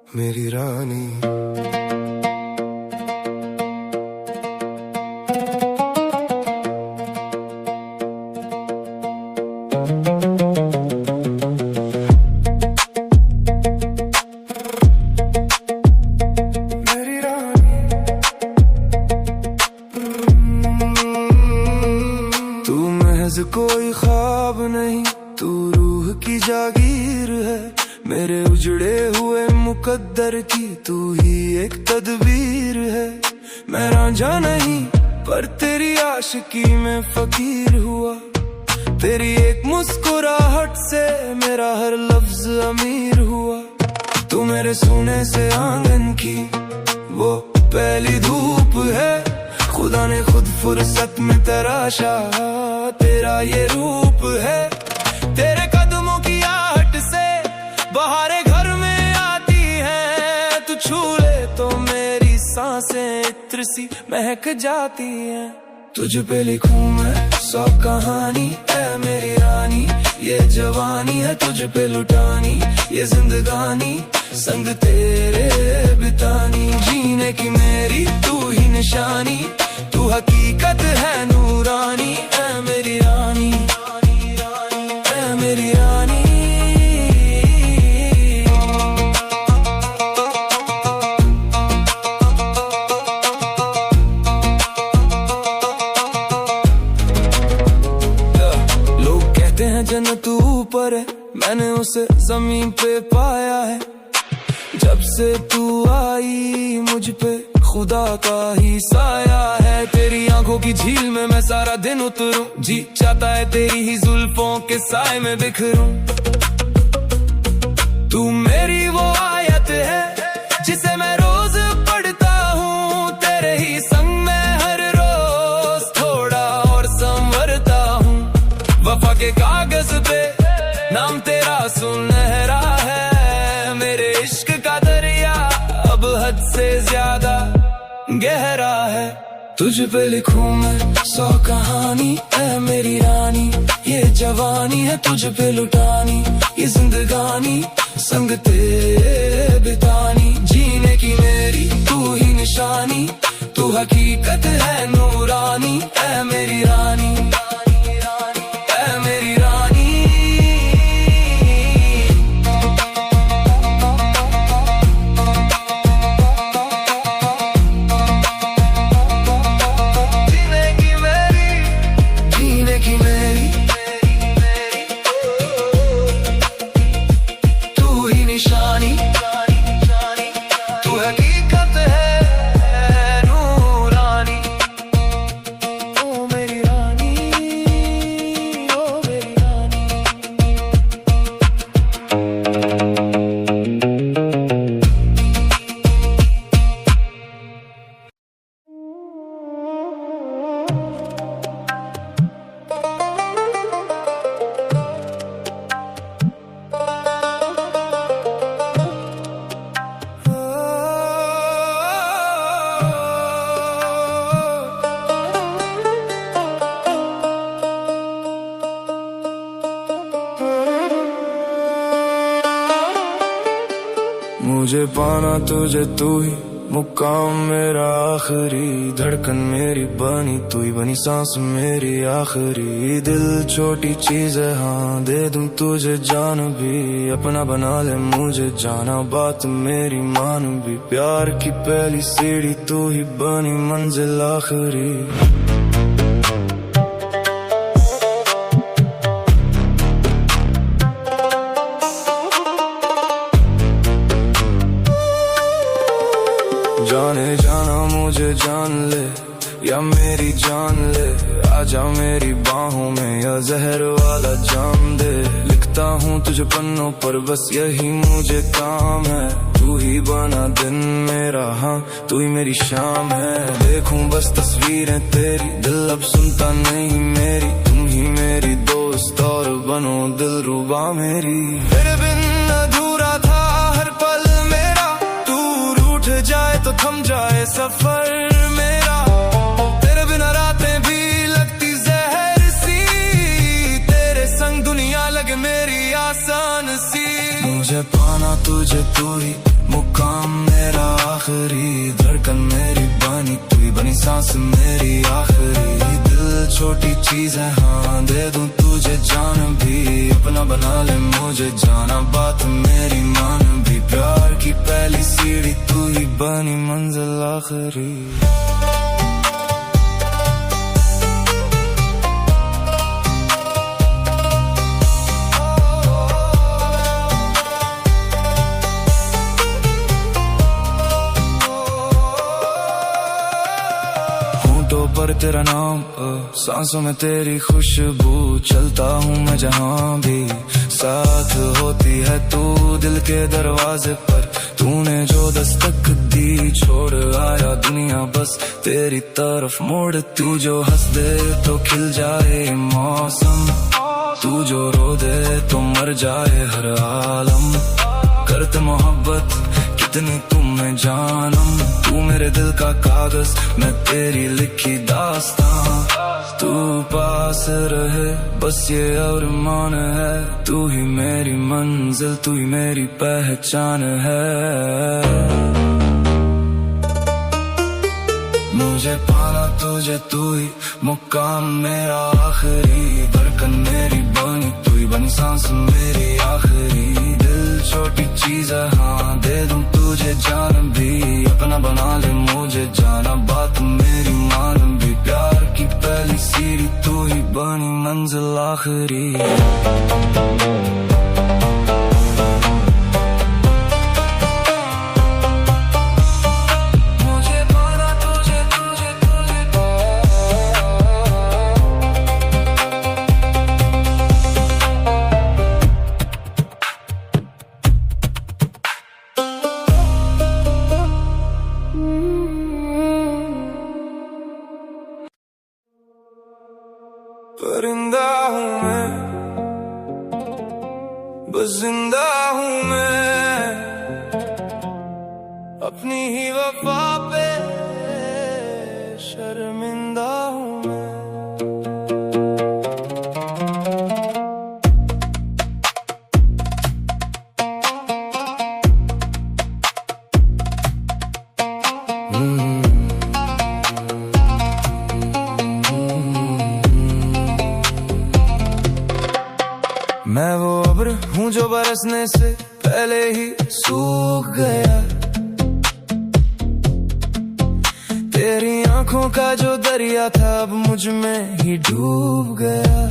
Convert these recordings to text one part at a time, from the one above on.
मेरी रानी। कोई ख्वाब नहीं, तू रूह की जागीर है। मेरे उजड़े हुए मुकद्दर की तू ही एक तदबीर है। मैं रांझा नहीं पर तेरी आशिकी में फकीर हुआ। तेरी एक मुस्कुराहट से मेरा हर लफ्ज अमीर हुआ। तू मेरे सोने से आंगन की वो पहली धूप है। खुदा ने खुद फुर्सत में तराशा तेरा ये रूप है। तेरे कदमों की आहट से बहारें घर में आती हैं। तू छू ले तो मेरी सांसें इत्र सी महक जाती हैं। तुझ पे लिखूं मैं 100 कहानी है मेरी रानी। ये जवानी है तुझ पे लुटानी, ये जिंदगानी संग तेरे बितानी। जीने की मेरी तू ही निशानी, तू हकीकत है नूरानी। ऐ मेरी रानी, ऐ मेरी रानी। लोग कहते हैं जन्नत ऊपर है, मैंने उसे जमीन पे पाया है। जब से तू आई मुझ पे खुदा का ही साया है। तेरी आंखों की झील में मैं सारा दिन उतरूं। जी चाहता है तेरी ही जुल्फों के साए में बिखरूं। तू मेरी वो आयत है जिसे मैं रोज पढ़ता हूँ। तेरे ही संग मैं हर रोज थोड़ा और संवरता हूँ। वफा के कागज पे नाम तेरा सुनहरा है। मेरे इश्क का दरिया अब हद से ज्यादा गहरा है। तुझ पे लिखूं मैं 100 कहानी ऐ मेरी रानी। ये जवानी है तुझ पे लुटानी, ये जिंदगानी संग तेरे बितानी। जीने की मेरी तू ही निशानी, तू हकीकत है नूरानी। ऐ मेरी रानी, ऐ मेरी रानी। मुझे पाना तुझे तू ही मुकाम मेरा आखिरी। धड़कन मेरी बनी तू ही बनी, सांस मेरी आखिरी। दिल छोटी चीज है हाँ, दे दूं तुझे जान भी। अपना बना ले मुझे जाना, बात मेरी मान भी। प्यार की पहली सीढ़ी तू ही बनी मंजिल आखिरी। जाने जाना मुझे जान ले या मेरी जान ले। आजा मेरी बाहों में या जहर वाला जाम दे। लिखता हूँ तुझे पन्नों पर बस यही मुझे काम है। तू ही बना दिन मेरा हाँ, तू ही मेरी शाम है। देखूं बस तस्वीरें तेरी, दिल अब सुनता नहीं मेरी। तुम ही मेरी दोस्त और बनो दिलरुबा मेरी। तेरे बिन अधूरा था हर पल मेरा, तू रूठ जाए तो थम जाए सफर मेरा। तेरे बिना रातें भी लगती जहर सी, तेरे संग दुनिया लगे मेरी आसान सी। मुझे पाना तुझे तू ही मुकाम मेरा आखिरी, धड़कन मेरी बनी तू ही बनी, सांस मेरी आखिरी। दिल छोटी चीज है हाँ, दे दूं तुझे जान भी, अपना बना ले मुझे जाना, बात मेरी मान भी। प्यार की पहली सीढ़ी तू ही बनी मंजिल आखिरी। पर तेरा नाम, सांसों में तेरी खुशबू, चलता हूँ मैं जहाँ भी, साथ होती है तू दिल के दरवाजे पर। तूने जो दस्तक दी, छोड़ आया दुनिया बस तेरी तरफ मोड़। तू जो हंस दे तो खिल जाए मौसम, तू जो रो दे तो मर जाए हर आलम। करते मोहब्बत कितनी तुम्हें जानम, तू मेरे दिल का कागज, मैं तेरी लिखी दास्तां। तू पास रहे बस ये अरमान है, तू ही मेरी मंजिल, तू ही मेरी पहचान है। मुझे पाना तुझे तू ही मुकाम मेरा आखिरी, धड़कन मेरी बनी तू ही बनी, सांस मेरी आखिरी। दिल छोटी चीज है हाँ, दे दूं तुझे जान भी, अपना बना ले मुझे जाना, बात मेरी मान भी। प्यार की पहली सीढ़ी तू ही बनी मंजिल आखिरी। परिंदा हूँ मैं, बस जिंदा हूँ मैं, अपनी ही वफा पे शर्मिंदा हूँ मैं। मैं वो अब्र हूँ जो बरसने से पहले ही सूख गया, तेरी आंखों का जो दरिया था अब मुझ में ही डूब गया।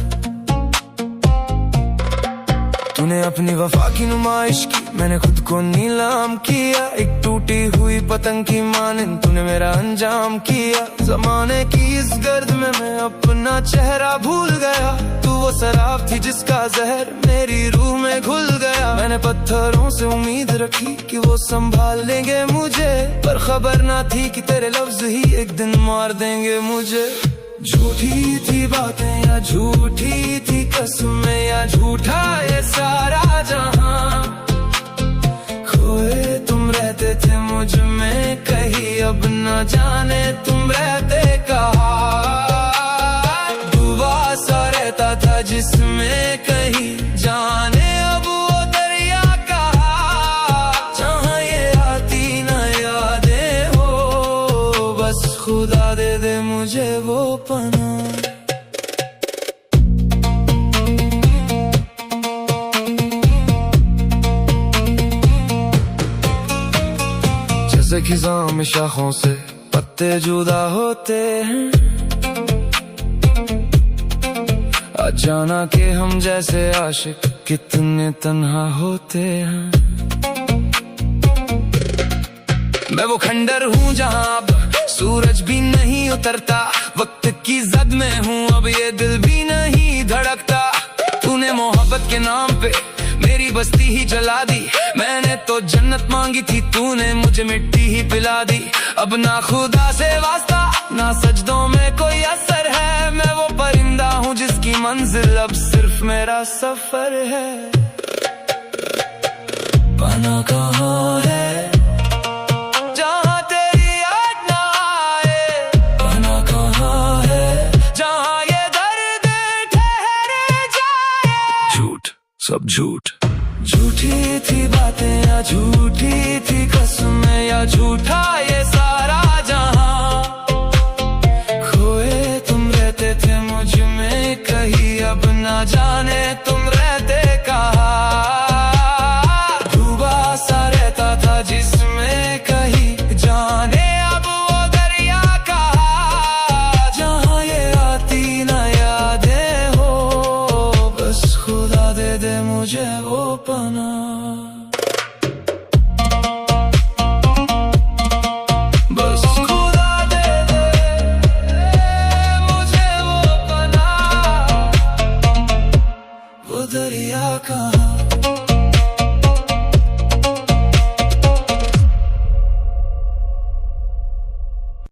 तूने अपनी वफा की नुमाइश की, मैंने खुद को नीलाम किया, एक टूटी हुई पतंग की मानिंद तूने मेरा अंजाम किया। जमाने की इस गर्द में मैं अपना चेहरा भूल गया, तू वो शराब थी जिसका जहर मेरी रूह में घुल गया। मैंने पत्थरों से उम्मीद रखी कि वो संभाल लेंगे मुझे, पर खबर ना थी कि तेरे लफ्ज ही एक दिन मार देंगे मुझे। झूठी थी बातें या झूठी थी कसमें, या झूठा ये सारा जहां, खोए तुम रहते थे मुझ में कहीं, अब न जाने तुम रहते कहाँ। डूबा सा रहता था जिसमें कहीं, जाने अब वो दरिया कहाँ, जहाँ ये आती न यादें हो, बस खुदा दे दे मुझे वो पना। जैसे खिज़ां में शाखों से पत्ते जुदा होते हैं, अचाना के हम जैसे आशिक कितने तन्हा होते हैं। मैं वो खंडर हूँ जहाँ अब सूरज भी नहीं उतरता, वक्त की जद में हूँ अब ये दिल भी नहीं धड़कता। तूने मोहब्बत के नाम पे मेरी बस्ती ही जला दी, मैंने तो जन्नत मांगी थी, तूने मुझे मिट्टी ही पिला दी। अब ना खुदा से वास्ता ना सजदों में कोई असर है, मैं वो परिंदा हूँ जिसकी मंजिल अब सिर्फ मेरा सफर है। पना कहाँ है जहाँ तेरी याद ना आए, पना कहाँ है जहाँ ये दर्द ठहर जाए। झूठ सब झूठ, झूठी थी बातें या झूठी थी कसमें या झूठा ये सारा जहां, खोए तुम रहते थे मुझ में कहीं, अब ना जाने तुम रहते कहाँ। डूबा सा रहता था जिसमें कहीं, जाने अब वो दरिया कहाँ, जहाँ ये आती ना यादें हो, बस खुदा दे दे मुझे वो पना।